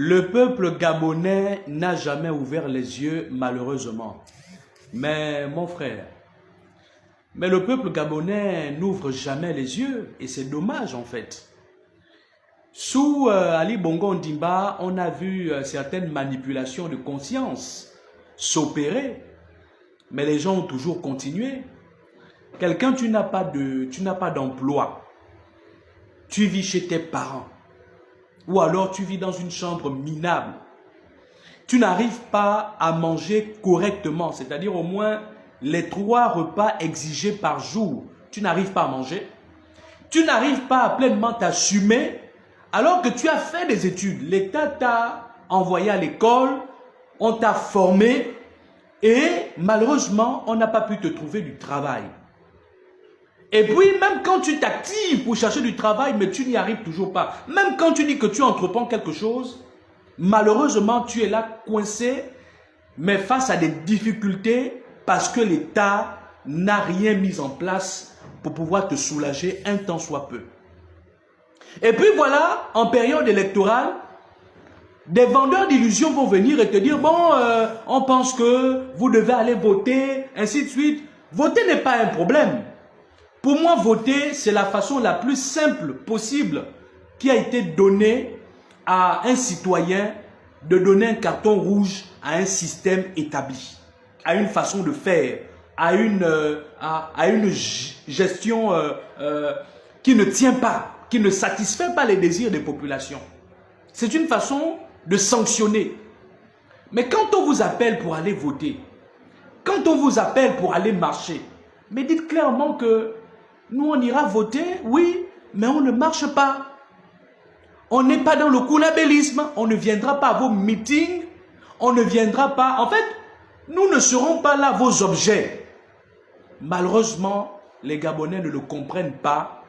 Le peuple gabonais n'a jamais ouvert les yeux, malheureusement. Mais mon frère, le peuple gabonais n'ouvre jamais les yeux et c'est dommage en fait. Sous Ali Bongo Ondimba, on a vu certaines manipulations de conscience s'opérer, mais les gens ont toujours continué. Quelqu'un, tu n'as pas d'emploi, tu vis chez tes parents, ou alors tu vis dans une chambre minable. Tu n'arrives pas à manger correctement, c'est-à-dire au moins les 3 repas exigés par jour. Tu n'arrives pas à manger. Tu n'arrives pas à pleinement t'assumer alors que tu as fait des études. L'État t'a envoyé à l'école, on t'a formé et malheureusement, on n'a pas pu te trouver du travail. Et puis, même quand tu t'actives pour chercher du travail, mais tu n'y arrives toujours pas. Même quand tu dis que tu entreprends quelque chose, malheureusement, tu es là coincé, mais face à des difficultés parce que l'État n'a rien mis en place pour pouvoir te soulager un tant soit peu. Et puis voilà, en période électorale, des vendeurs d'illusions vont venir et te dire, bon, on pense que vous devez aller voter, ainsi de suite. Voter n'est pas un problème. Pour moi, voter, c'est la façon la plus simple possible qui a été donnée à un citoyen de donner un carton rouge à un système établi, à une façon de faire, à une gestion qui ne tient pas, qui ne satisfait pas les désirs des populations. C'est une façon de sanctionner. Mais quand on vous appelle pour aller voter, quand on vous appelle pour aller marcher, mais dites clairement que nous on ira voter, oui, mais on ne marche pas. On n'est pas dans le coulabellisme, on ne viendra pas à vos meetings, on ne viendra pas... En fait, nous ne serons pas là vos objets. Malheureusement, les Gabonais ne le comprennent pas.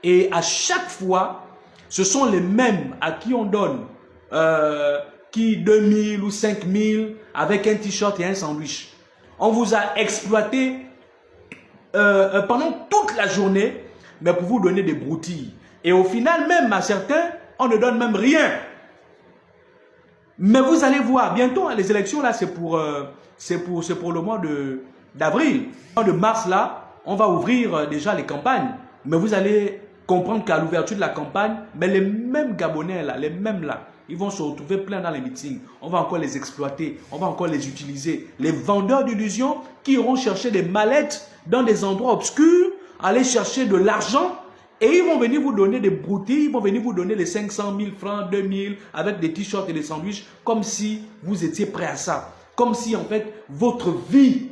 Et à chaque fois, ce sont les mêmes à qui on donne 2000 ou 5000 avec un t-shirt et un sandwich. On vous a exploité pendant toute la journée, mais pour vous donner des broutilles. Et au final, même à certains, on ne donne même rien. Mais vous allez voir, bientôt, les élections, là, c'est pour le mois d'avril. Le mois de mars, là, on va ouvrir déjà les campagnes. Mais vous allez comprendre qu'à l'ouverture de la campagne, mais les mêmes Gabonais, là, les mêmes là, ils vont se retrouver plein dans les meetings. On va encore les exploiter, on va encore les utiliser. Les vendeurs d'illusions qui iront chercher des mallettes dans des endroits obscurs, aller chercher de l'argent. Et ils vont venir vous donner des broutilles, ils vont venir vous donner les 500 000 francs, 2000, avec des t-shirts et des sandwichs, comme si vous étiez prêt à ça. Comme si, en fait, votre vie,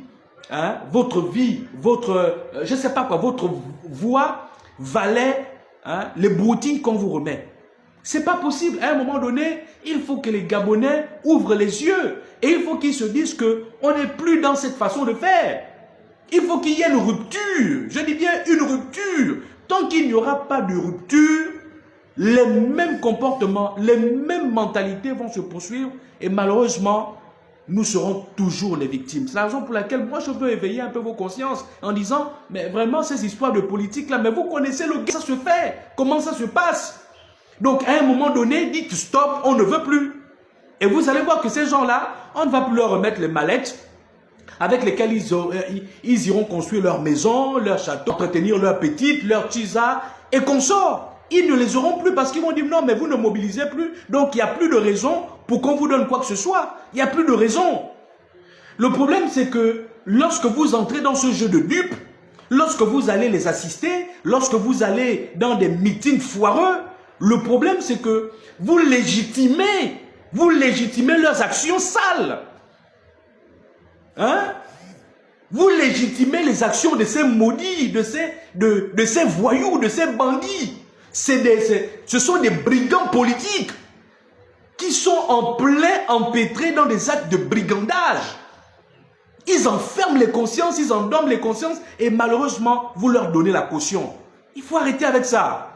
je ne sais pas quoi, votre voix valait les broutilles qu'on vous remet. C'est pas possible. À un moment donné, il faut que les Gabonais ouvrent les yeux. Et il faut qu'ils se disent qu'on n'est plus dans cette façon de faire. Il faut qu'il y ait une rupture. Je dis bien une rupture. Tant qu'il n'y aura pas de rupture, les mêmes comportements, les mêmes mentalités vont se poursuivre et malheureusement, nous serons toujours les victimes. C'est la raison pour laquelle moi je veux éveiller un peu vos consciences en disant, mais vraiment ces histoires de politique là, mais vous connaissez le gars, ça se fait, comment ça se passe. Donc à un moment donné, dites stop, on ne veut plus. Et vous allez voir que ces gens-là, on ne va plus leur remettre les mallettes avec lesquels ils iront construire leur maison, leur château, entretenir leur petite, leur tisa et consorts. Ils ne les auront plus parce qu'ils vont dire non, mais vous ne mobilisez plus. Donc il n'y a plus de raison pour qu'on vous donne quoi que ce soit. Il n'y a plus de raison. Le problème, c'est que lorsque vous entrez dans ce jeu de dupes, lorsque vous allez les assister, lorsque vous allez dans des meetings foireux, le problème, c'est que vous légitimez leurs actions sales. Vous légitimez les actions de ces maudits, de ces voyous, de ces bandits. Ce sont des brigands politiques qui sont en plein empêtrés dans des actes de brigandage. Ils enferment les consciences, ils endorment les consciences et malheureusement, vous leur donnez la caution. Il faut arrêter avec ça.